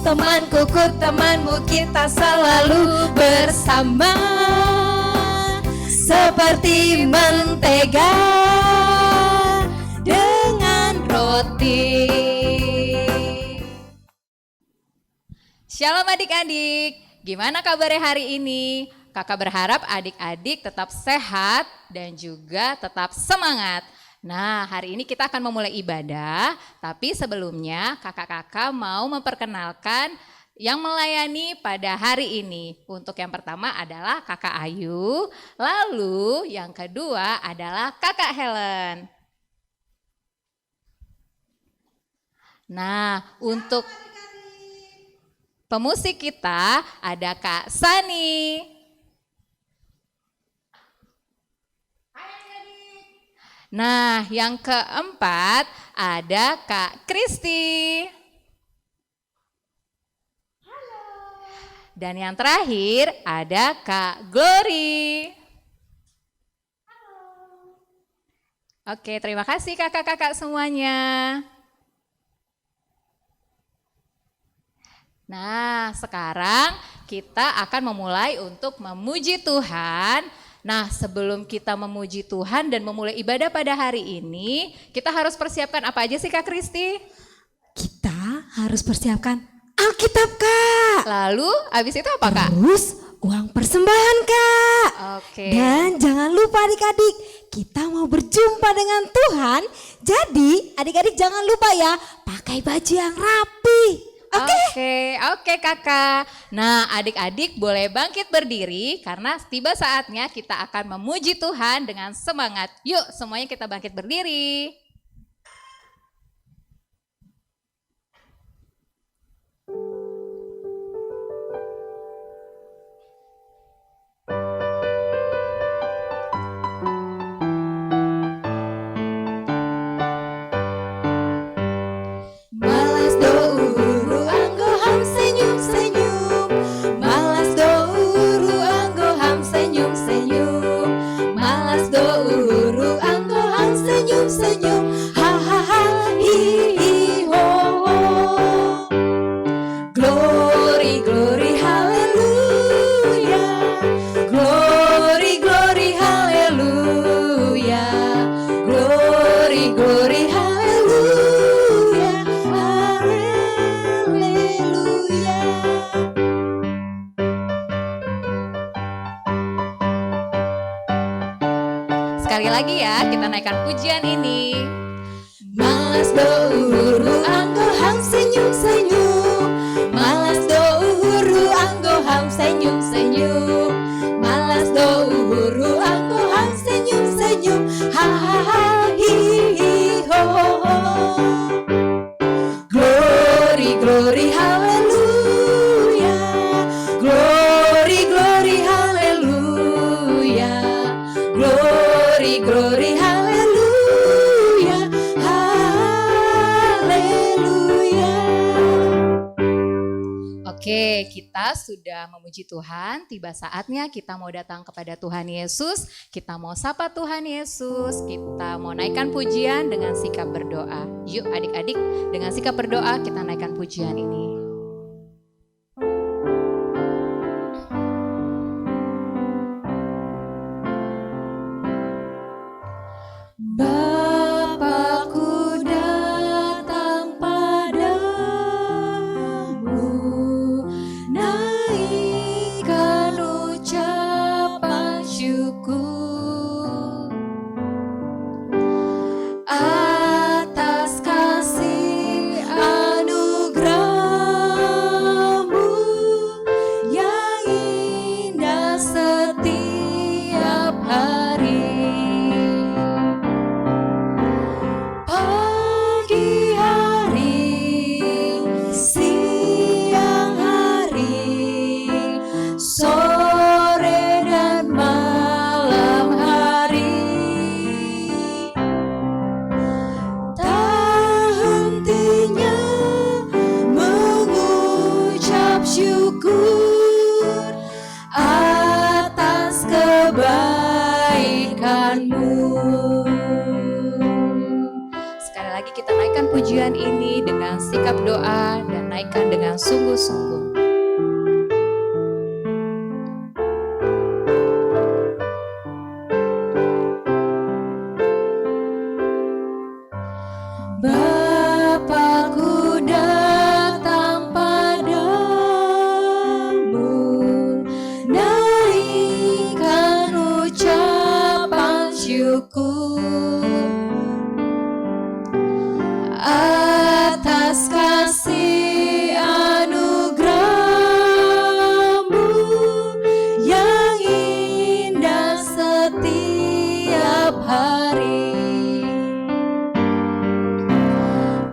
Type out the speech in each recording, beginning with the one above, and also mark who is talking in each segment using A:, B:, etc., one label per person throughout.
A: temanku, ku temanmu, kita selalu bersama. Seperti mentega dengan roti.
B: Shalom adik-adik, gimana kabarnya hari ini? Kakak berharap adik-adik tetap sehat dan juga tetap semangat. Nah, hari ini kita akan memulai ibadah, tapi sebelumnya kakak-kakak mau memperkenalkan yang melayani pada hari ini. Untuk yang pertama adalah kakak Ayu, lalu yang kedua adalah kakak Helen. Nah, untuk pemusik kita ada Kak Sani. Nah, yang keempat ada Kak Kristi. Dan yang terakhir ada Kak Glory. Oke, terima kasih kakak-kakak semuanya. Nah, sekarang kita akan memulai untuk memuji Tuhan. Nah, sebelum kita memuji Tuhan dan memulai ibadah pada hari ini, kita harus persiapkan apa aja sih Kak Kristi?
A: Kita harus persiapkan Alkitab, Kak.
B: Lalu, habis itu apa Kak?
A: Terus uang persembahan, Kak.
B: Oke.
A: Dan jangan lupa adik-adik, kita mau berjumpa dengan Tuhan. Jadi adik-adik jangan lupa ya, pakai baju yang rapi.
B: Oke kakak. Nah adik-adik boleh bangkit berdiri karena tiba saatnya kita akan memuji Tuhan dengan semangat. Yuk semuanya kita bangkit berdiri. Sekali lagi ya, kita naikkan pujian ini.
A: Malas douru anggo ham senyum-senyum. Malas douru anggo ham senyum-senyum. Malas douru anggo ham senyum-senyum. Ha ha ha hi hi ho ho ho. Glory glory haleluya. Glory glory haleluya. Glory glory haleluya. Haleluya.
B: Oke, kita sudah memuji Tuhan, tiba saatnya kita mau datang kepada Tuhan Yesus, kita mau sapa Tuhan Yesus, kita mau naikkan pujian dengan sikap berdoa. Yuk adik-adik, dengan sikap berdoa kita naikkan pujian ini.
A: Bapakku datang padamu, naikkan ucapan syukur atas kasih anugerah-Mu yang indah setiap hari. Pagi hari, siang hari, sore dan malam hari, tak hentinya mengucap syukur atas kebaikan-Mu.
B: Sekali lagi kita naikkan pujian ini dengan sikap Alkitab doa dan naikkan dengan sungguh-sungguh.
C: Bapakku datang padamu, naikkan ucapan syukur atas kasih anugerah-Mu yang indah setiap hari.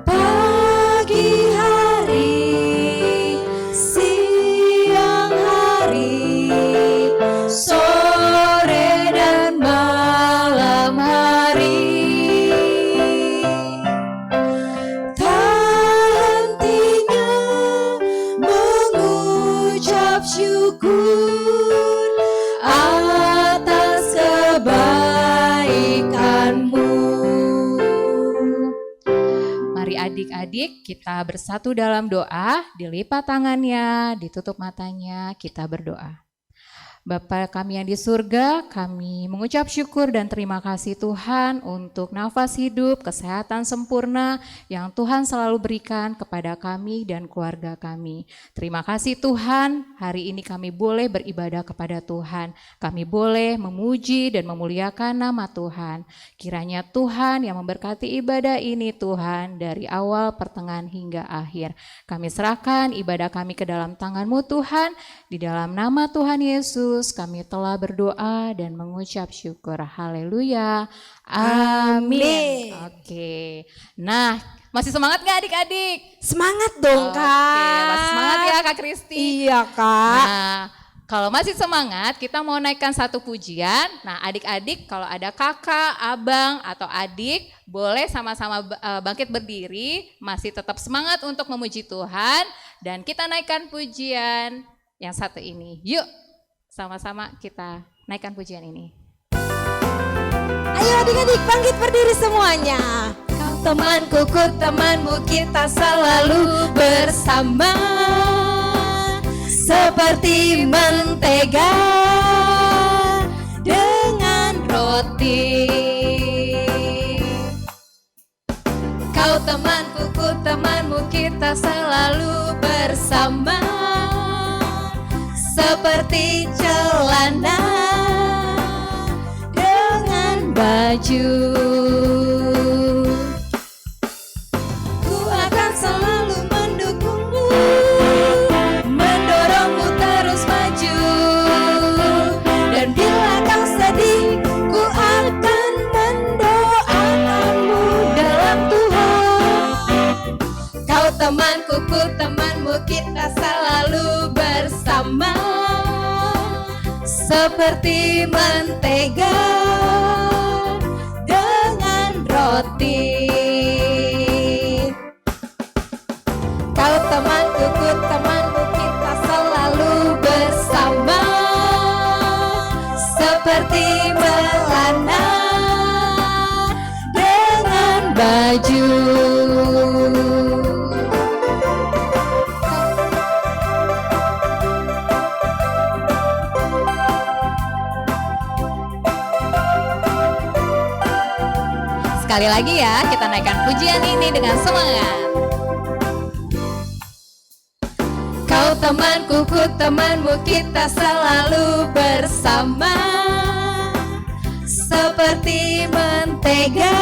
C: Pagi hari, siang hari, sore dan malam hari, tak hentinya mengucap syukur atas kebaikan-Mu.
B: Mari adik-adik kita bersatu dalam doa, dilipat tangannya, ditutup matanya, kita berdoa. Bapa kami yang di surga, kami mengucap syukur dan terima kasih Tuhan untuk nafas hidup, kesehatan sempurna yang Tuhan selalu berikan kepada kami dan keluarga kami. Terima kasih Tuhan, hari ini kami boleh beribadah kepada Tuhan. Kami boleh memuji dan memuliakan nama Tuhan. Kiranya Tuhan yang memberkati ibadah ini Tuhan dari awal, pertengahan hingga akhir. Kami serahkan ibadah kami ke dalam tangan-Mu Tuhan, di dalam nama Tuhan Yesus. Kami telah berdoa dan mengucap syukur. Haleluya. Amin. Oke. Nah, masih semangat gak adik-adik?
A: Semangat dong, Kak.
B: Oke, masih semangat ya Kak Kristi.
A: Iya, Kak.
B: Nah, kalau masih semangat, kita mau naikkan satu pujian. Nah, adik-adik kalau ada kakak, abang, atau adik, boleh sama-sama bangkit berdiri, masih tetap semangat untuk memuji Tuhan. Dan kita naikkan pujian yang satu ini. Yuk, sama-sama kita naikkan pujian ini.
A: Ayo adik-adik bangkit berdiri semuanya.
C: Kau temanku, ku temanmu, kita selalu bersama, seperti mentega dengan roti. Kau temanku, ku temanmu, kita selalu bersama, seperti celana dengan baju. Ku akan selalu mendukungmu, mendorongmu terus maju. Dan bila kau sedih, ku akan mendoakanmu dalam Tuhan. Kau temanku, ku temanmu, kita selalu bersama, seperti mentega dengan roti. Kau temanku, ku temanmu, kita selalu bersama, seperti celana dengan baju.
B: Sekali lagi ya, kita naikkan pujian ini dengan semangat.
C: Kau temanku, ku temanmu, kita selalu bersama, seperti mentega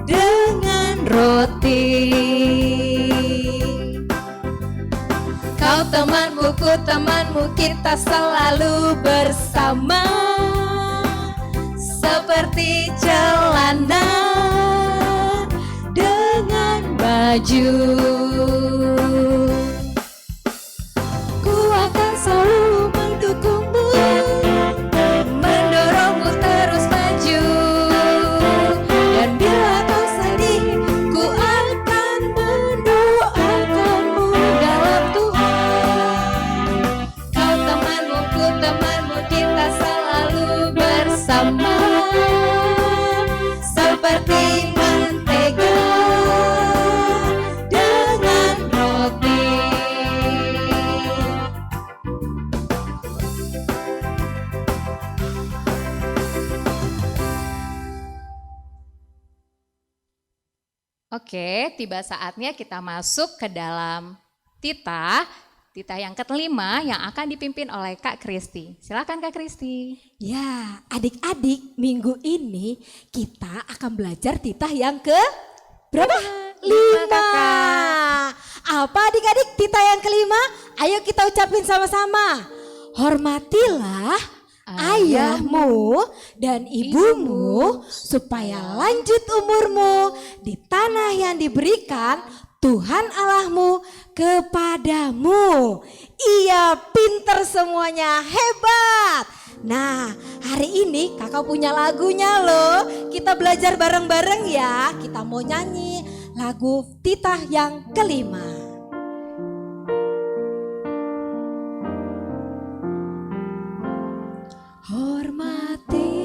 C: dengan roti. Kau temanku, ku temanmu, kita selalu bersama, seperti celana dengan baju. Ku akan selalu mendukungmu, mendorongmu terus maju. Dan bila kau sedih, ku akan mendoakanmu dalam Tuhan. Kau temanmu, ku temanmu, kita selalu bersama, seperti mentega
B: Oke, tiba saatnya kita masuk ke dalam titah yang kelima yang akan dipimpin oleh Kak Kristi. Silakan Kak Kristi.
A: Ya, adik-adik, minggu ini kita akan belajar titah yang ke berapa?
B: Lima,
A: 5.
B: Kakak.
A: Apa adik-adik titah yang kelima? Ayo kita ucapin sama-sama. Hormatilah ayahmu dan ibumu supaya lanjut umurmu di tanah yang diberikan Tuhan Allahmu kepadamu. Iya, pinter semuanya, hebat. Nah, hari ini kakak punya lagunya loh. Kita belajar bareng-bareng ya. Kita mau nyanyi lagu titah yang kelima. Hormati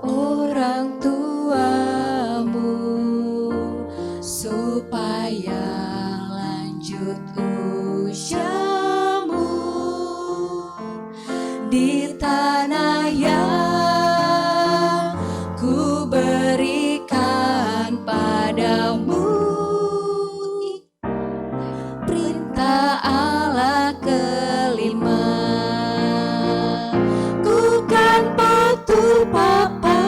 A: orang tuamu supaya lanjut usiamu di tanah yang ku berikan padamu. Perintah Allah kelima, ku kan patuh papa,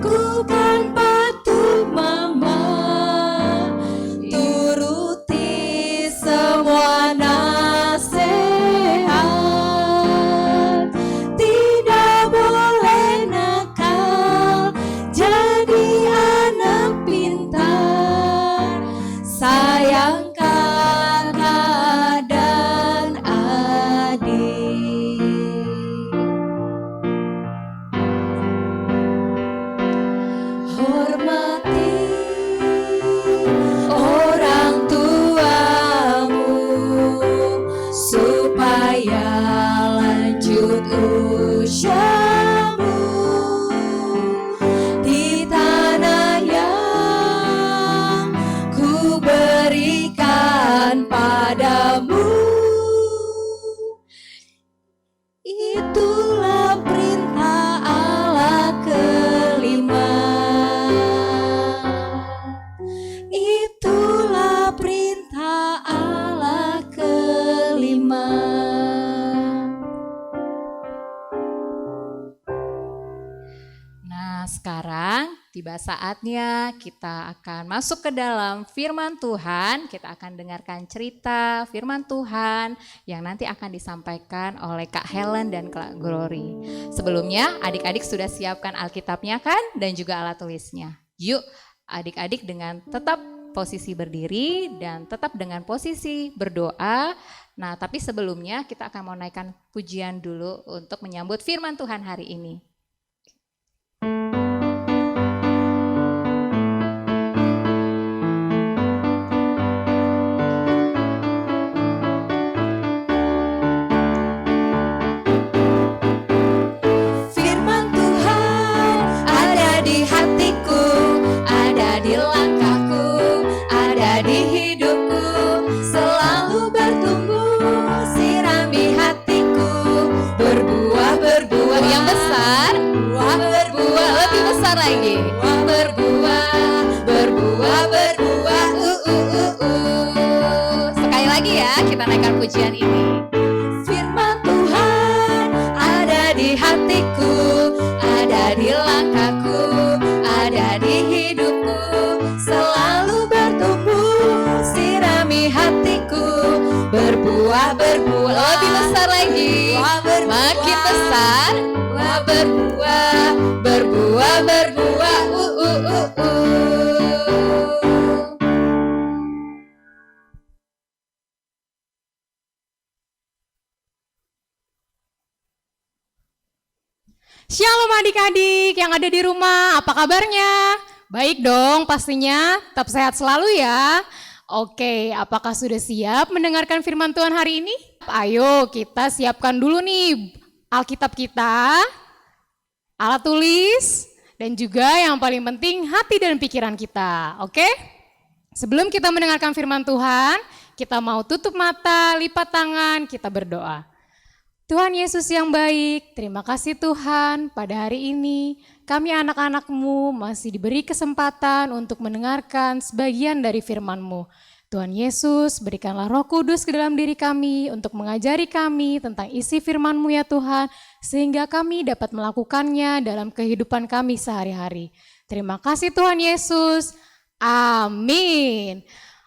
A: ku kan patuh mama, turuti semua nasihat, tidak boleh nakal, jadi anak pintar, sayang kakak dan adik. Hormati orang tuamu supaya lanjut usiamu di tanah yang ku berikan padamu. Itulah perintah Allah kelima. Itulah perintah Allah kelima.
B: Nah, sekarang tiba saatnya kita akan masuk ke dalam firman Tuhan. Kita akan dengarkan cerita firman Tuhan yang nanti akan disampaikan oleh Kak Helen dan Kak Glory. Sebelumnya, adik-adik sudah siapkan Alkitabnya kan? Dan juga alat tulisnya. Yuk, adik-adik dengan tetap posisi berdiri dan tetap dengan posisi berdoa. Nah, tapi sebelumnya kita akan mau naikkan pujian dulu untuk menyambut firman Tuhan hari ini.
A: Firman Tuhan ada di hatiku, ada di langkahku, ada di hidupku, selalu bertumbuh, sirami hatiku, berbuah-berbuah
B: Yang besar,
A: berbuah
B: lebih besar lagi.
A: berbuah,
B: Sekali lagi ya, kita naikkan pujian ini.
A: Firman Tuhan ada di hatiku, ada di langkahku, ada di hidupku, selalu bertumbuh, sirami hatiku, berbuah-berbuah,
B: Lebih besar lagi. Makin besar.
A: berbuah,
C: Shalom adik-adik yang ada di rumah, apa kabarnya? Baik dong pastinya, tetap sehat selalu ya. Oke, apakah sudah siap mendengarkan firman Tuhan hari ini? Ayo kita siapkan dulu nih Alkitab kita, alat tulis, dan juga yang paling penting hati dan pikiran kita, oke? Sebelum kita mendengarkan firman Tuhan, kita mau tutup mata, lipat tangan, kita berdoa. Tuhan Yesus yang baik, terima kasih Tuhan pada hari ini kami anak-anak-Mu masih diberi kesempatan untuk mendengarkan sebagian dari firman-Mu. Tuhan Yesus, berikanlah Roh Kudus ke dalam diri kami untuk mengajari kami tentang isi firman-Mu ya Tuhan, sehingga kami dapat melakukannya dalam kehidupan kami sehari-hari. Terima kasih Tuhan Yesus. Amin.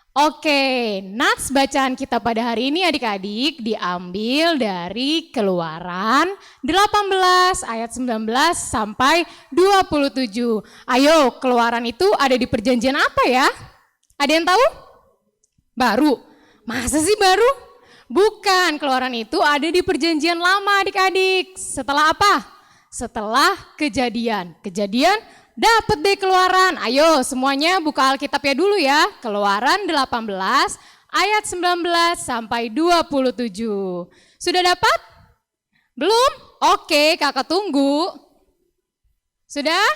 C: Oke, nats bacaan kita pada hari ini adik-adik diambil dari Keluaran 18 ayat 19 sampai 27. Ayo, Keluaran itu ada di perjanjian apa ya? Ada yang tahu? Baru. Masa sih baru? Bukan, Keluaran itu ada di perjanjian lama adik-adik. Setelah apa? Setelah Kejadian. Kejadian dapat deh Keluaran. Ayo semuanya buka Alkitabnya dulu ya. Keluaran 18 ayat 19 sampai 27. Sudah dapat? Belum? Oke, kakak tunggu. Sudah?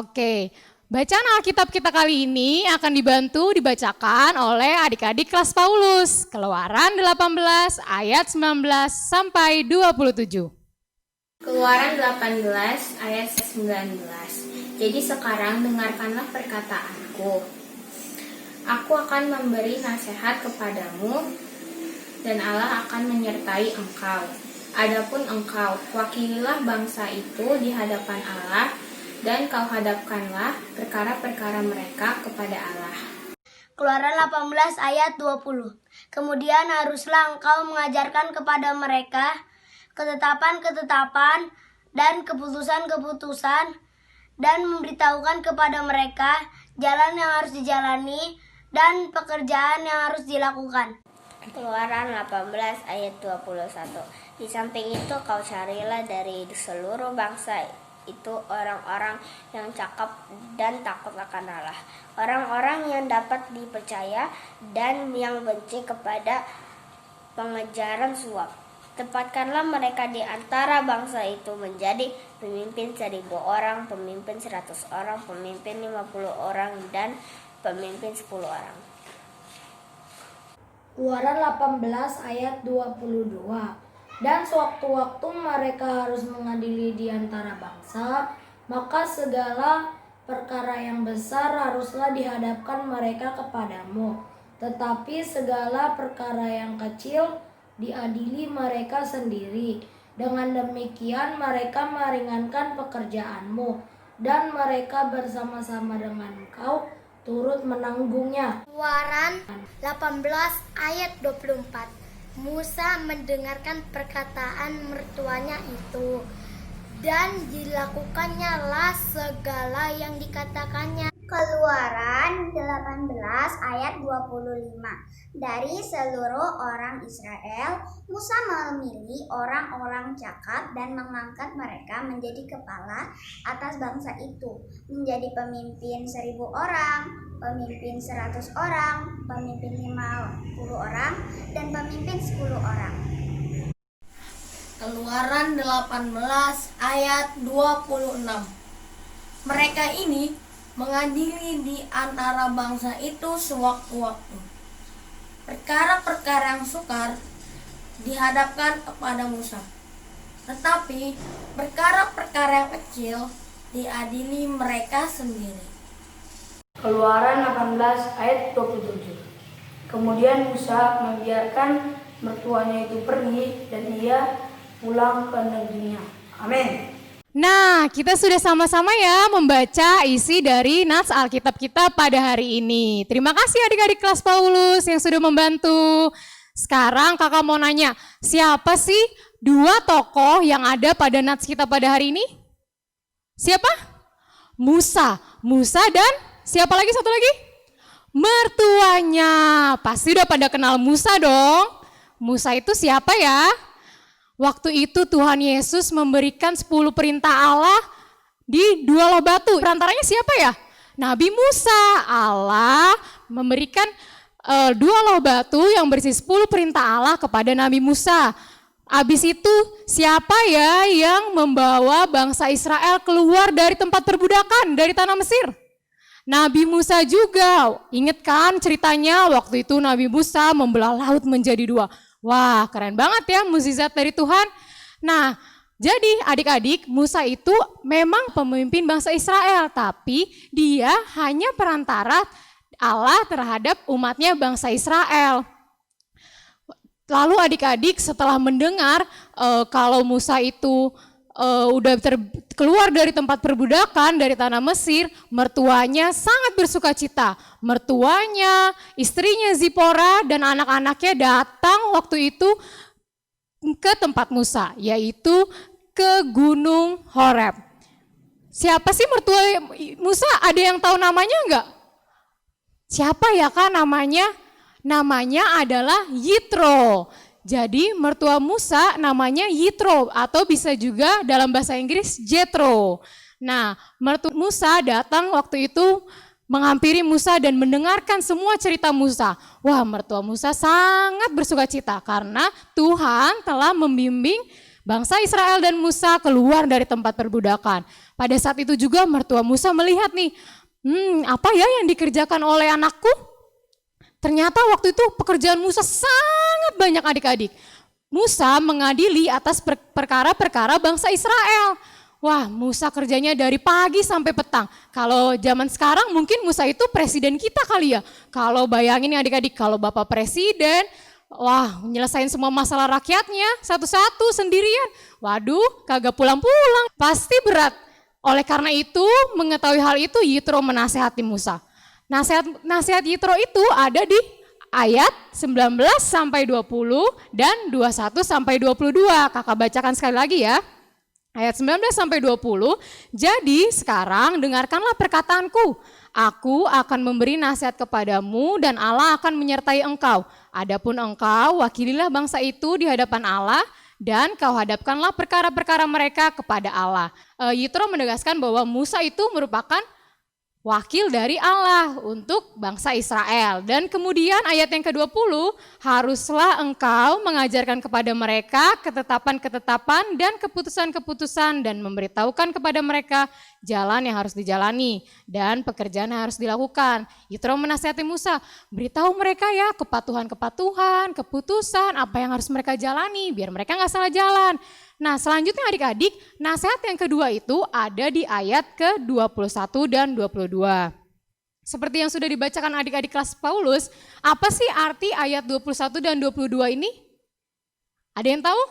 C: Oke. Bacaan Alkitab kita kali ini akan dibacakan oleh adik-adik kelas Paulus. Keluaran 18 ayat 19 sampai 27.
D: Keluaran 18 ayat 19. Jadi sekarang dengarkanlah perkataanku. Aku akan memberi nasihat kepadamu dan Allah akan menyertai engkau. Adapun engkau, wakililah bangsa itu di hadapan Allah dan kau hadapkanlah perkara-perkara mereka kepada Allah.
E: Keluaran 18 ayat 20. Kemudian haruslah engkau mengajarkan kepada mereka ketetapan-ketetapan dan keputusan-keputusan dan memberitahukan kepada mereka jalan yang harus dijalani dan pekerjaan yang harus dilakukan.
D: Keluaran 18 ayat 21. Di samping itu kau carilah dari seluruh bangsa itu orang-orang yang cakap dan takut akan Allah, orang-orang yang dapat dipercaya dan yang benci kepada pengejaran suap. Tempatkanlah mereka di antara bangsa itu menjadi pemimpin 1.000 orang, pemimpin 100 orang, pemimpin 50 orang, dan pemimpin 10 orang.
F: Keluaran 18 ayat 22. Dan sewaktu-waktu mereka harus mengadili di antara bangsa, maka segala perkara yang besar haruslah dihadapkan mereka kepadamu. Tetapi segala perkara yang kecil diadili mereka sendiri. Dengan demikian mereka meringankan pekerjaanmu, dan mereka bersama-sama dengan engkau turut menanggungnya.
E: Keluaran 18 ayat 24. Musa mendengarkan perkataan mertuanya itu dan dilakukannya lah segala yang dikatakannya.
G: Keluaran 18 ayat 25. Dari seluruh orang Israel, Musa memilih orang-orang cakap dan mengangkat mereka menjadi kepala atas bangsa itu, menjadi pemimpin 1.000 orang, pemimpin 100 orang, pemimpin 50 orang, dan pemimpin 10 orang.
F: Keluaran 18 ayat 26. Mereka ini mengadili di antara bangsa itu sewaktu-waktu. Perkara-perkara yang sukar dihadapkan kepada Musa, tetapi perkara-perkara yang kecil diadili mereka sendiri.
H: Keluaran 18 ayat 27. Kemudian Musa membiarkan mertuanya itu pergi dan ia pulang ke negerinya. Amin.
C: Nah, kita sudah sama-sama ya membaca isi dari nats Alkitab kita pada hari ini. Terima kasih adik-adik kelas Paulus yang sudah membantu. Sekarang kakak mau nanya, siapa sih 2 tokoh yang ada pada nats kita pada hari ini? Siapa? Musa. Musa dan siapa lagi satu lagi? Mertuanya. Pasti udah pada kenal Musa dong. Musa itu siapa ya? Waktu itu Tuhan Yesus memberikan 10 perintah Allah di 2 loh batu. Perantaranya siapa ya? Nabi Musa. Allah memberikan 2 loh batu yang berisi 10 perintah Allah kepada Nabi Musa. Habis itu siapa ya yang membawa bangsa Israel keluar dari tempat perbudakan, dari tanah Mesir? Nabi Musa juga. Ingat kan ceritanya waktu itu Nabi Musa membelah laut menjadi 2. Wah, keren banget ya mukjizat dari Tuhan. Nah, jadi adik-adik, Musa itu memang pemimpin bangsa Israel, tapi dia hanya perantara Allah terhadap umatnya bangsa Israel. Lalu adik-adik setelah mendengar kalau Musa itu udah keluar dari tempat perbudakan dari tanah Mesir, mertuanya sangat bersuka cita. Mertuanya, istrinya Zipora dan anak-anaknya datang waktu itu ke tempat Musa, yaitu ke Gunung Horeb. Siapa sih mertua Musa? Ada yang tahu namanya enggak? Siapa ya Kak namanya? Namanya adalah Yitro. Jadi mertua Musa namanya Yitro atau bisa juga dalam bahasa Inggris Jethro. Nah, mertua Musa datang waktu itu menghampiri Musa dan mendengarkan semua cerita Musa. Wah, mertua Musa sangat bersuka cita karena Tuhan telah membimbing bangsa Israel dan Musa keluar dari tempat perbudakan. Pada saat itu juga mertua Musa melihat nih, apa ya yang dikerjakan oleh anakku? Ternyata waktu itu pekerjaan Musa sangat banyak adik-adik. Musa mengadili atas perkara-perkara bangsa Israel. Wah, Musa kerjanya dari pagi sampai petang. Kalau zaman sekarang mungkin Musa itu presiden kita kali ya. Kalau bayangin nih adik-adik, kalau Bapak Presiden, wah, nyelesain semua masalah rakyatnya satu-satu sendirian. Waduh, kagak pulang-pulang. Pasti berat. Oleh karena itu, mengetahui hal itu, Yitro menasehati Musa. Nasihat Yitro itu ada di ayat 19 sampai 20 dan 21 sampai 22. Kakak bacakan sekali lagi ya. Ayat 19 sampai 20. Jadi sekarang dengarkanlah perkataanku. Aku akan memberi nasihat kepadamu dan Allah akan menyertai engkau. Adapun engkau, wakililah bangsa itu di hadapan Allah dan kau hadapkanlah perkara-perkara mereka kepada Allah. Yitro menegaskan bahwa Musa itu merupakan wakil dari Allah untuk bangsa Israel. Dan kemudian ayat yang ke-20, haruslah engkau mengajarkan kepada mereka ketetapan-ketetapan dan keputusan-keputusan dan memberitahukan kepada mereka jalan yang harus dijalani dan pekerjaan yang harus dilakukan. Yitro menasihati Musa, beritahu mereka ya kepatuhan-kepatuhan, keputusan, apa yang harus mereka jalani biar mereka nggak salah jalan. Nah, selanjutnya adik-adik, nasihat yang kedua itu ada di ayat ke-21 dan 22. Seperti yang sudah dibacakan adik-adik kelas Paulus, apa sih arti ayat 21 dan 22 ini? Ada yang tahu?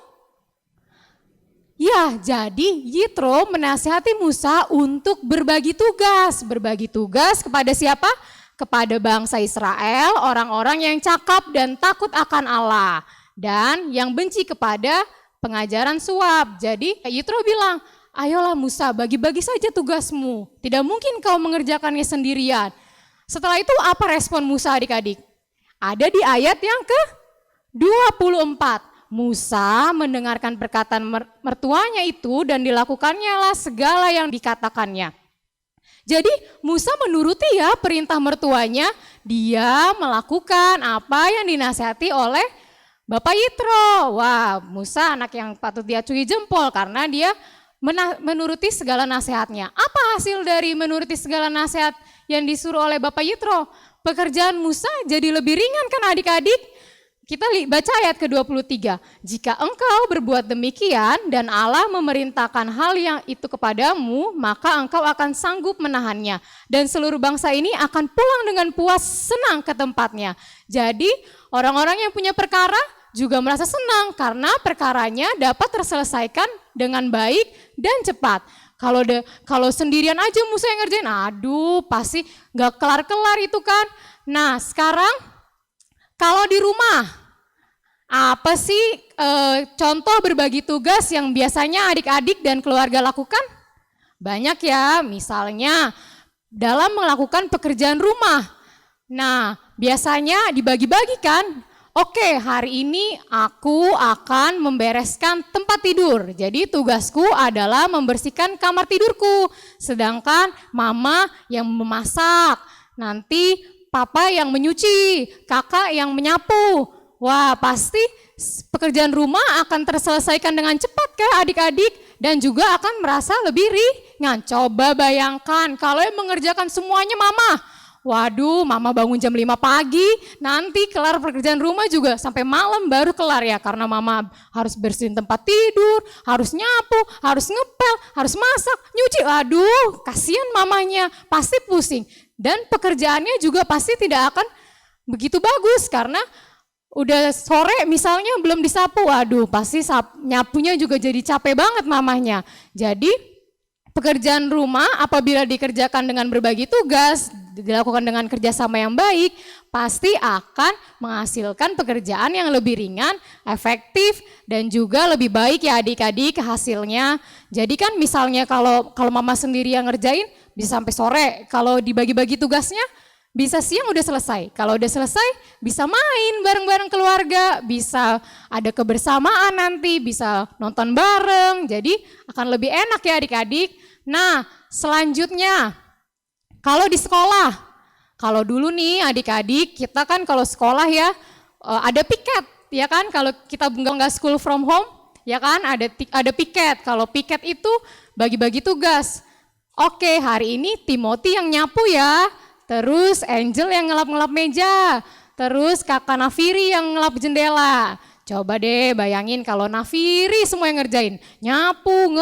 C: Ya, jadi Yitro menasihati Musa untuk berbagi tugas. Berbagi tugas kepada siapa? Kepada bangsa Israel, orang-orang yang cakap dan takut akan Allah. Dan yang benci kepada pengajaran suap. Jadi Yitro bilang, ayolah Musa bagi-bagi saja tugasmu. Tidak mungkin kau mengerjakannya sendirian. Setelah itu apa respon Musa adik-adik? Ada di ayat yang ke-24. Musa mendengarkan perkataan mertuanya itu dan dilakukannya lah segala yang dikatakannya. Jadi Musa menuruti ya perintah mertuanya. Dia melakukan apa yang dinasihati oleh Bapak Yitro. Wah, Musa anak yang patut diacungi jempol karena dia menuruti segala nasihatnya. Apa hasil dari menuruti segala nasihat yang disuruh oleh Bapak Yitro? Pekerjaan Musa jadi lebih ringan kan adik-adik? Kita baca ayat ke-23. Jika engkau berbuat demikian dan Allah memerintahkan hal yang itu kepadamu, maka engkau akan sanggup menahannya. Dan seluruh bangsa ini akan pulang dengan puas senang ke tempatnya. Jadi orang-orang yang punya perkara juga merasa senang karena perkaranya dapat terselesaikan dengan baik dan cepat. Kalau sendirian aja Musa yang ngerjain, aduh pasti gak kelar-kelar itu kan. Nah sekarang kalau di rumah, apa sih contoh berbagi tugas yang biasanya adik-adik dan keluarga lakukan? Banyak ya, misalnya dalam melakukan pekerjaan rumah. Nah biasanya dibagi-bagikan. Oke, hari ini aku akan membereskan tempat tidur. Jadi tugasku adalah membersihkan kamar tidurku. Sedangkan mama yang memasak, nanti papa yang menyuci, kakak yang menyapu. Wah, pasti pekerjaan rumah akan terselesaikan dengan cepat kan adik-adik dan juga akan merasa lebih ringan. Coba bayangkan kalau yang mengerjakan semuanya mama. Waduh, mama bangun jam 5 pagi, nanti kelar pekerjaan rumah juga sampai malam baru kelar ya. Karena mama harus bersihin tempat tidur, harus nyapu, harus ngepel, harus masak, nyuci. Aduh, kasihan mamanya, pasti pusing. Dan pekerjaannya juga pasti tidak akan begitu bagus karena udah sore misalnya belum disapu. Waduh, pasti nyapunya juga jadi capek banget mamanya. Jadi pekerjaan rumah apabila dikerjakan dengan berbagi tugas, dilakukan dengan kerjasama yang baik, pasti akan menghasilkan pekerjaan yang lebih ringan, efektif, dan juga lebih baik ya adik-adik hasilnya. Jadi kan misalnya kalau mama sendiri yang ngerjain bisa sampai sore, kalau dibagi-bagi tugasnya bisa siang udah selesai. Kalau udah selesai bisa main bareng-bareng keluarga, bisa ada kebersamaan nanti, bisa nonton bareng, jadi akan lebih enak ya adik-adik. Nah, selanjutnya kalau di sekolah, kalau dulu nih adik-adik kita kan kalau sekolah ya ada piket ya kan, kalau kita nggak school from home ya kan ada piket. Kalau piket itu bagi-bagi tugas. Oke, hari ini Timothy yang nyapu ya, terus Angel yang ngelap-ngelap meja, terus Kakak Nafiri yang ngelap jendela. Coba deh bayangin kalau Nafiri semua yang ngerjain, nyapu,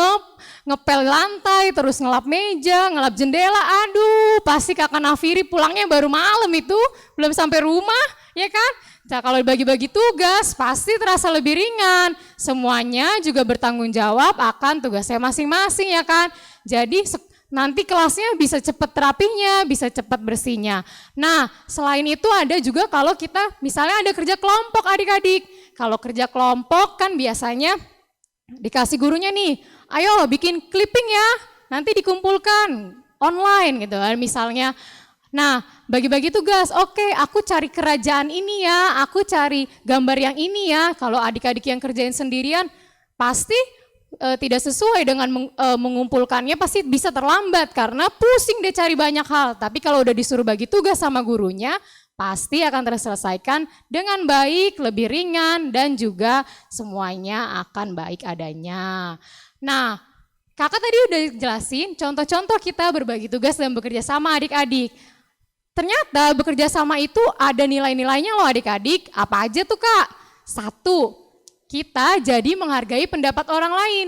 C: ngepel lantai, terus ngelap meja, ngelap jendela. Aduh, pasti Kakak Nafiri pulangnya baru malam itu, belum sampai rumah, ya kan? Nah, kalau bagi-bagi tugas pasti terasa lebih ringan. Semuanya juga bertanggung jawab akan tugasnya masing-masing, ya kan? Jadi nanti kelasnya bisa cepat terapinya, bisa cepat bersihnya. Nah, selain itu ada juga kalau kita misalnya ada kerja kelompok adik-adik. Kalau kerja kelompok kan biasanya dikasih gurunya nih, ayo bikin clipping ya, nanti dikumpulkan online gitu kan misalnya. Nah, bagi-bagi tugas, oke aku cari kerajaan ini ya, aku cari gambar yang ini ya. Kalau adik-adik yang kerjain sendirian pasti tidak sesuai dengan mengumpulkannya, pasti bisa terlambat karena pusing deh cari banyak hal. Tapi kalau udah disuruh bagi tugas sama gurunya, pasti akan terselesaikan dengan baik, lebih ringan, dan juga semuanya akan baik adanya. Nah, kakak tadi udah jelasin contoh-contoh kita berbagi tugas dan bekerja sama adik-adik. Ternyata bekerja sama itu ada nilai-nilainya loh adik-adik. Apa aja tuh kak? 1, kita jadi menghargai pendapat orang lain.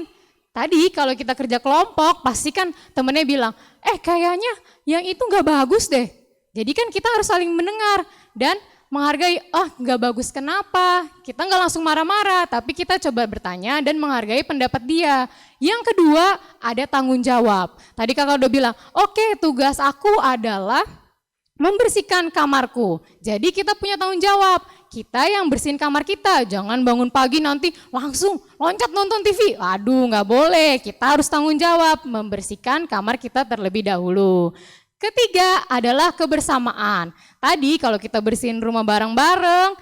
C: Tadi kalau kita kerja kelompok pasti kan temennya bilang, kayaknya yang itu gak bagus deh. Jadi kan kita harus saling mendengar dan menghargai, gak bagus kenapa? Kita gak langsung marah-marah, tapi kita coba bertanya dan menghargai pendapat dia. Yang kedua, ada tanggung jawab. Tadi kakak udah bilang, oke, tugas aku adalah membersihkan kamarku. Jadi kita punya tanggung jawab. Kita yang bersihin kamar kita, jangan bangun pagi nanti langsung loncat nonton TV. Aduh, gak boleh. Kita harus tanggung jawab, membersihkan kamar kita terlebih dahulu. Ketiga adalah kebersamaan. Tadi kalau kita bersihin rumah bareng-bareng,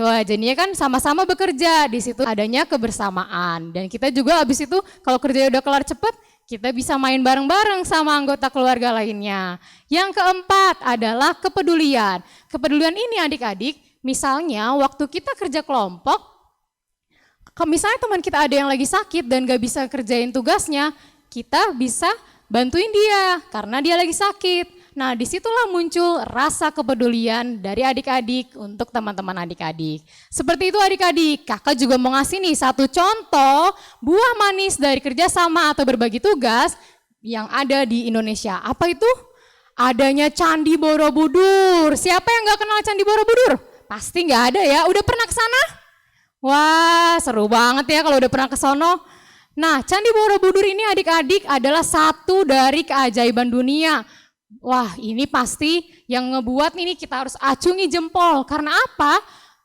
C: wah jadinya kan sama-sama bekerja. Di situ adanya kebersamaan. Dan kita juga habis itu kalau kerja udah kelar cepet, kita bisa main bareng-bareng sama anggota keluarga lainnya. Yang keempat adalah kepedulian. Kepedulian ini adik-adik, misalnya waktu kita kerja kelompok, misalnya teman kita ada yang lagi sakit dan gak bisa kerjain tugasnya, kita bisa bantuin dia karena dia lagi sakit. Nah, disitulah muncul rasa kepedulian dari adik-adik untuk teman-teman adik-adik. Seperti itu adik-adik, kakak juga mau ngasih nih satu contoh buah manis dari kerjasama atau berbagi tugas yang ada di Indonesia. Apa itu? Adanya Candi Borobudur. Siapa yang gak kenal Candi Borobudur? Pasti gak ada ya, udah pernah ke sana? Wah, seru banget ya kalau udah pernah ke sono. Nah, Candi Borobudur ini adik-adik adalah satu dari keajaiban dunia. Wah, ini pasti yang ngebuat ini kita harus acungi jempol. Karena apa?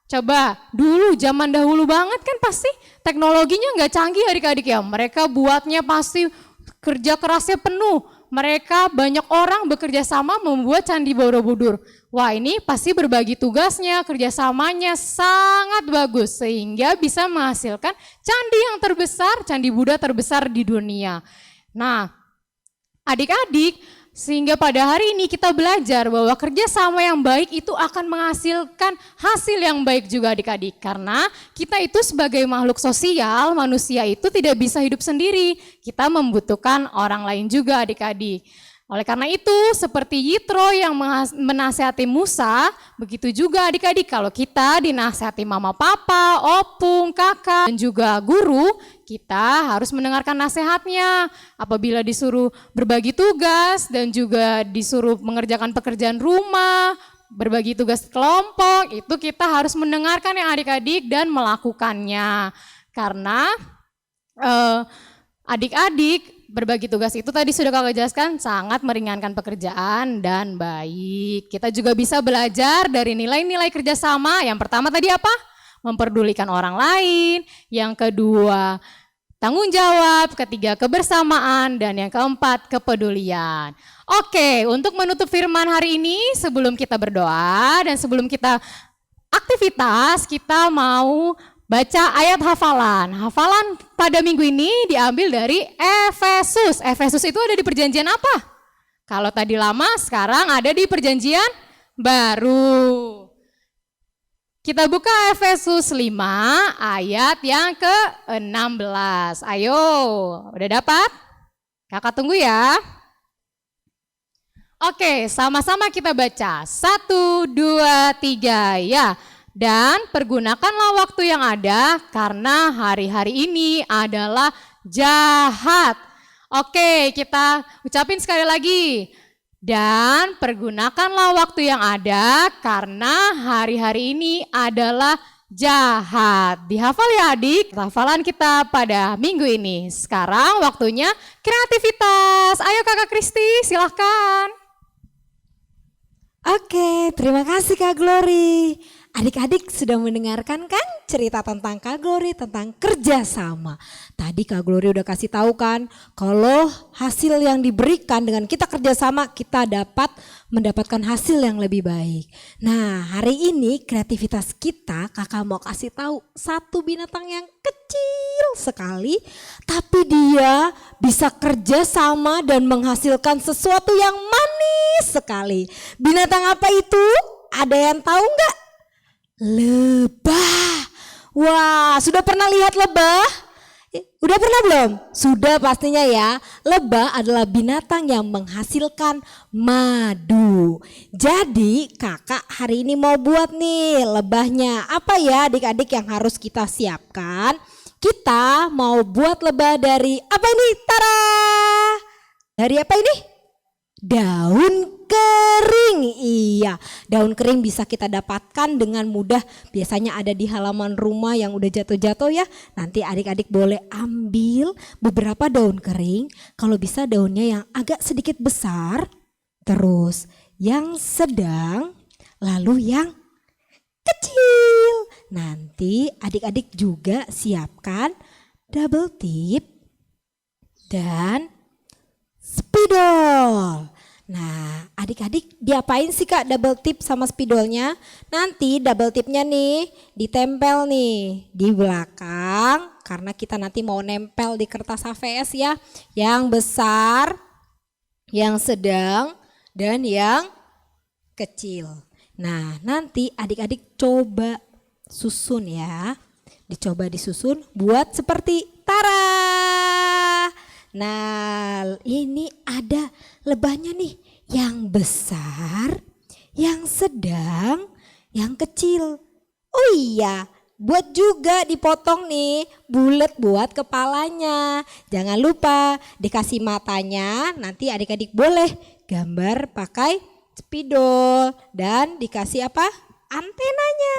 C: Coba, dulu zaman dahulu banget kan pasti teknologinya nggak canggih adik-adik ya. Mereka buatnya pasti kerja kerasnya penuh. Mereka banyak orang bekerja sama membuat Candi Borobudur. Wah, ini pasti berbagi tugasnya, kerjasamanya sangat bagus sehingga bisa menghasilkan candi yang terbesar, Candi Buddha terbesar di dunia. Nah, adik-adik, sehingga pada hari ini kita belajar bahwa kerjasama yang baik itu akan menghasilkan hasil yang baik juga adik-adik. Karena kita itu sebagai makhluk sosial, manusia itu tidak bisa hidup sendiri. Kita membutuhkan orang lain juga adik-adik. Oleh karena itu, seperti Yitro yang menasihati Musa, begitu juga adik-adik kalau kita dinasihati mama papa, opung, kakak, dan juga guru, kita harus mendengarkan nasihatnya. Apabila disuruh berbagi tugas dan juga disuruh mengerjakan pekerjaan rumah, berbagi tugas kelompok, itu kita harus mendengarkan ya adik-adik dan melakukannya. Karena adik-adik berbagi tugas itu tadi sudah kakak jelaskan sangat meringankan pekerjaan dan baik. Kita juga bisa belajar dari nilai-nilai kerjasama. Yang pertama tadi apa? Memperdulikan orang lain. Yang kedua, tanggung jawab. Ketiga, kebersamaan. Dan yang keempat, kepedulian. Oke, untuk menutup firman hari ini sebelum kita berdoa dan sebelum kita aktivitas, kita mau baca ayat hafalan. Hafalan pada minggu ini diambil dari Efesus. Efesus itu ada di perjanjian apa? Kalau tadi lama, sekarang ada di perjanjian baru. Kita buka Efesus 5 ayat yang ke-16. Ayo, udah dapat? Kakak tunggu ya. Oke, sama-sama kita baca. 1, 2, 3, ya. Dan pergunakanlah waktu yang ada karena hari-hari ini adalah jahat. Oke, kita ucapin sekali lagi. Dan pergunakanlah waktu yang ada karena hari-hari ini adalah jahat. Dihafal ya adik, hafalan kita pada minggu ini. Sekarang waktunya kreativitas. Ayo Kakak Kristi, silahkan.
A: Oke, terima kasih Kak Glory. Adik-adik sudah mendengarkan kan cerita tentang Kak Glory, tentang kerjasama. Tadi Kak Glory udah kasih tahu kan, kalau hasil yang diberikan dengan kita kerjasama, kita dapat mendapatkan hasil yang lebih baik. Nah, hari ini kreativitas kita, kakak mau kasih tahu satu binatang yang kecil sekali, tapi dia bisa kerjasama dan menghasilkan sesuatu yang manis sekali. Binatang apa itu? Ada yang tahu nggak? Lebah. Wah, sudah pernah lihat lebah? Udah pernah belum? Sudah pastinya ya. Lebah adalah binatang yang menghasilkan madu. Jadi kakak hari ini mau buat nih lebahnya. Apa ya adik-adik yang harus kita siapkan? Kita mau buat lebah dari apa ini? Tara! Dari apa ini? Daun kering. Iya, daun kering bisa kita dapatkan dengan mudah. Biasanya ada di halaman rumah yang udah jatuh-jatuh ya. Nanti adik-adik boleh ambil beberapa daun kering. Kalau bisa daunnya yang agak sedikit besar, terus yang sedang, lalu yang kecil. Nanti adik-adik juga siapkan double tip dan spidol. Nah, adik-adik diapain sih Kak double tip sama spidolnya? Nanti double tipnya nih ditempel nih di belakang karena kita nanti mau nempel di kertas HVS ya. Yang besar, yang sedang, dan yang kecil. Nah, nanti adik-adik coba susun ya. Dicoba disusun buat seperti Tara. Nah, ini ada lebahnya nih, yang besar, yang sedang, yang kecil. Oh iya, buat juga dipotong nih, bulat buat kepalanya. Jangan lupa dikasih matanya, nanti adik-adik boleh gambar pakai spidol dan dikasih apa? Antenanya.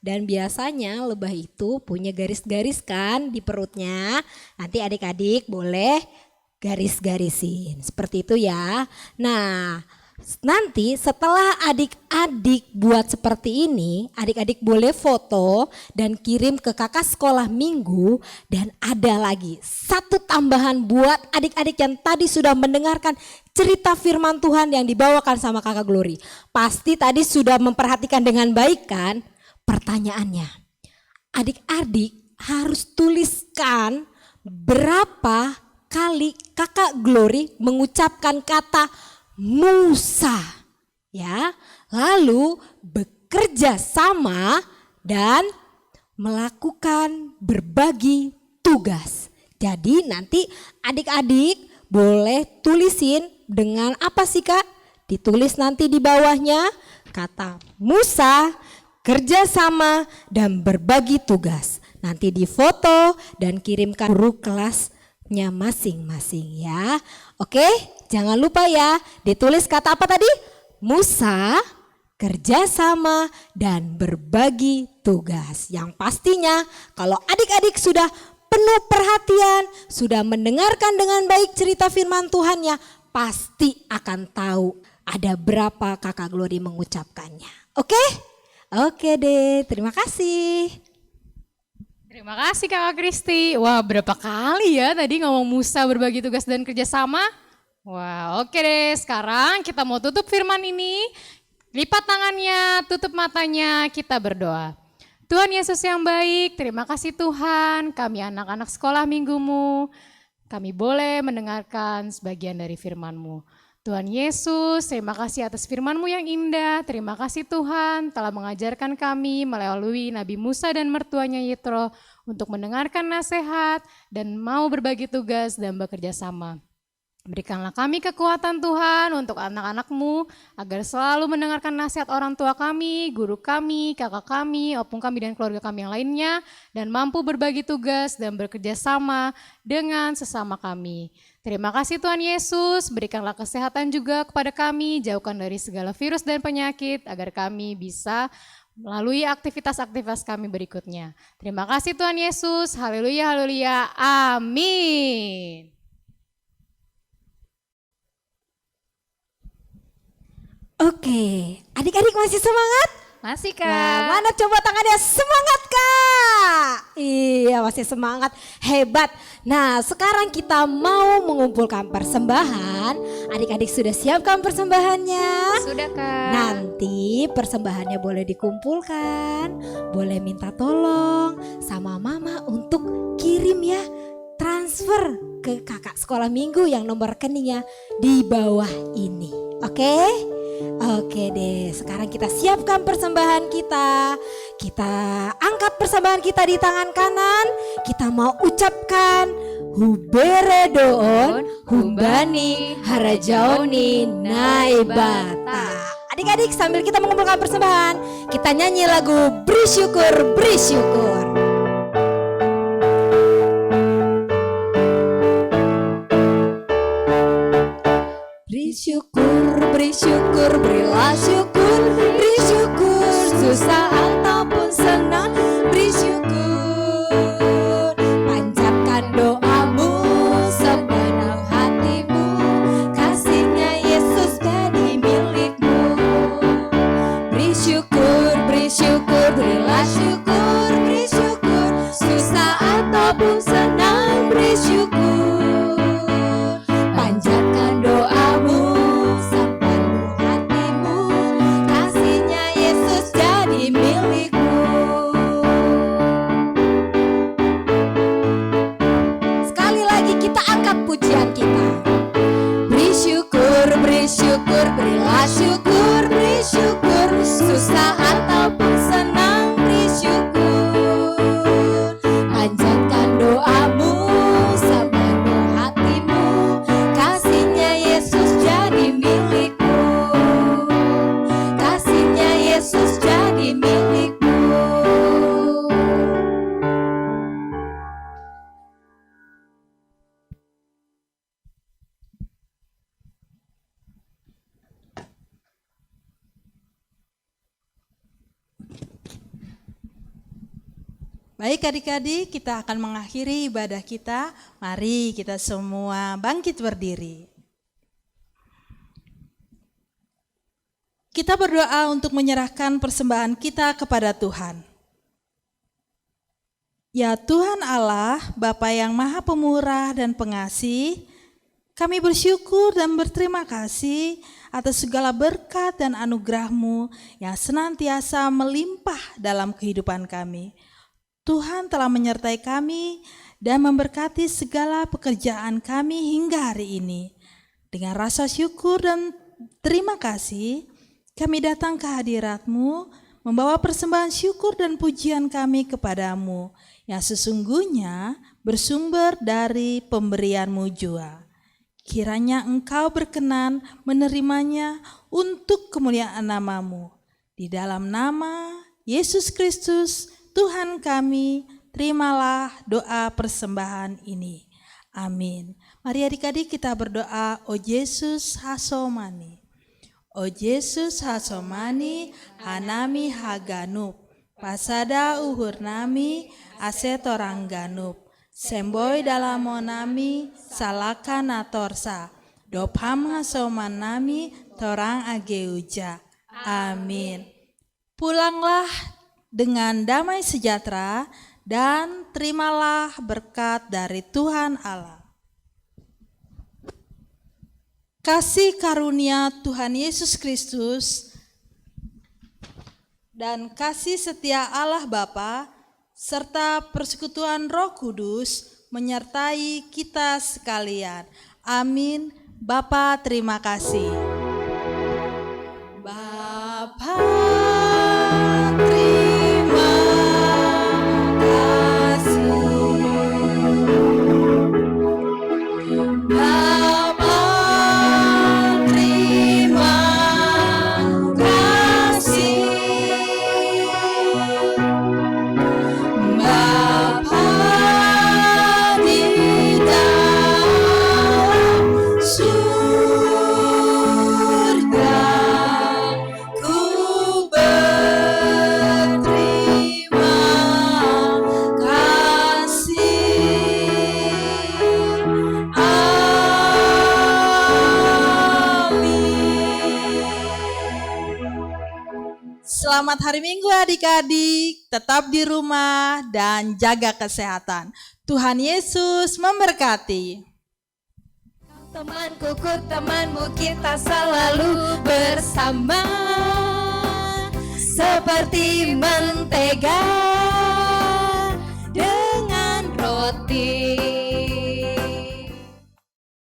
A: Dan biasanya lebah itu punya garis-garis kan di perutnya. Nanti adik-adik boleh garis-garisin seperti itu ya. Nah, nanti setelah adik-adik buat seperti ini, adik-adik boleh foto dan kirim ke kakak sekolah minggu. Dan ada lagi satu tambahan buat adik-adik yang tadi sudah mendengarkan cerita firman Tuhan yang dibawakan sama kakak Glory. Pasti tadi sudah memperhatikan dengan baik kan? Pertanyaannya, adik-adik harus tuliskan berapa kali kakak Glory mengucapkan kata Musa, ya, lalu bekerja sama dan melakukan berbagi tugas. Jadi nanti adik-adik boleh tulisin dengan apa sih Kak? Ditulis nanti di bawahnya kata Musa, kerjasama, dan berbagi tugas. Nanti difoto dan kirimkan guru kelasnya masing-masing ya. Oke, jangan lupa ya, ditulis kata apa tadi? Musa, kerjasama, dan berbagi tugas. Yang pastinya kalau adik-adik sudah penuh perhatian, sudah mendengarkan dengan baik cerita firman Tuhannya, pasti akan tahu ada berapa Kakak Glory mengucapkannya. Oke? Oke deh, terima kasih.
C: Terima kasih Kakak Kristi. Wah, berapa kali ya tadi ngomong Musa berbagi tugas dan kerjasama? Wah, oke deh. Sekarang kita mau tutup firman ini. Lipat tangannya, tutup matanya, kita berdoa. Tuhan Yesus yang baik, terima kasih Tuhan. Kami anak-anak sekolah minggumu, kami boleh mendengarkan sebagian dari firman-Mu. Tuhan Yesus, terima kasih atas firman-Mu yang indah. Terima kasih Tuhan telah mengajarkan kami melalui Nabi Musa dan mertuanya Yitro untuk mendengarkan nasihat dan mau berbagi tugas dan bekerja sama. Berikanlah kami kekuatan Tuhan untuk anak-anak-Mu agar selalu mendengarkan nasihat orang tua kami, guru kami, kakak kami, opung kami dan keluarga kami yang lainnya dan mampu berbagi tugas dan bekerja sama dengan sesama kami. Terima kasih Tuhan Yesus, berikanlah kesehatan juga kepada kami, jauhkan dari segala virus dan penyakit agar kami bisa melalui aktivitas-aktivitas kami berikutnya. Terima kasih Tuhan Yesus, haleluya, haleluya, amin.
A: Oke, adik-adik masih semangat?
B: Masih
A: Nah,
B: Kak.
A: mana coba tangannya, semangat Kak? Iya, masih semangat, hebat. Nah, sekarang kita mau mengumpulkan persembahan. Adik-adik sudah siapkan persembahannya?
B: Sudah Kak.
A: Nanti persembahannya boleh dikumpulkan, boleh minta tolong sama mama untuk kirim ya, transfer ke kakak sekolah minggu yang nomor rekeningnya di bawah ini. Oke? Oke deh, sekarang kita siapkan persembahan kita. Kita angkat persembahan kita di tangan kanan. Kita mau ucapkan Hubere doon, Humbani, Harajaoni, Naibata. Adik-adik sambil kita mengumpulkan persembahan, kita nyanyi lagu Beri Syukur, Beri Syukur. Beri syukur, berilah syukur, beri syukur, susah ataupun senang, beri syukur. Panjatkan doamu segenap hatimu, kasihnya Yesus jadi milikmu. Beri syukur, berilah syukur, beri syukur, susah ataupun senang, beri syukur. Panjatkan doamu sepenuh hatimu, kasihnya Yesus jadi milikmu. Sekali lagi kita angkat pujian kita. Beri syukur, berilah syukur, beri syukur, susah ataupun senang, beri syukur. Panjatkan doamu sepenuh hatimu, kasihnya Yesus jadi milikmu. Kasihnya Yesus jadi milikmu.
I: Baik adik-adik, kita akan mengakhiri ibadah kita. Mari kita semua bangkit berdiri. Kita berdoa untuk menyerahkan persembahan kita kepada Tuhan. Ya Tuhan Allah, Bapa yang Maha Pemurah dan Pengasih, kami bersyukur dan berterima kasih atas segala berkat dan anugerah-Mu yang senantiasa melimpah dalam kehidupan kami. Tuhan telah menyertai kami dan memberkati segala pekerjaan kami hingga hari ini. Dengan rasa syukur dan terima kasih, kami datang ke hadirat-Mu, membawa persembahan syukur dan pujian kami kepadamu, yang sesungguhnya bersumber dari pemberian-Mu jua. Kiranya Engkau berkenan menerimanya untuk kemuliaan nama-Mu. Di dalam nama Yesus Kristus, Tuhan kami, terimalah doa persembahan ini. Amin. Mari adik-adik kita berdoa, O Yesus hasomani. O Yesus hasomani, hanami haganup. Pasada uhur nami, aset orang ganup. Semboy dalam monami, salakan atorsa. Dopham hasoman nami, torang ageuja. Amin. Pulanglah dengan damai sejahtera dan terimalah berkat dari Tuhan Allah. Kasih karunia Tuhan Yesus Kristus dan kasih setia Allah Bapa serta persekutuan Roh Kudus menyertai kita sekalian. Amin. Bapa, terima kasih. Bapa, terima kasih. Bapa, terima kasih. Bapa di dalam surga, ku berterima kasih. Amin. Selamat hari Minggu adik-adik, tetap di rumah dan jaga kesehatan. Tuhan Yesus memberkati.
B: Temanku, ku temanmu, kita selalu bersama. Seperti mentega dengan roti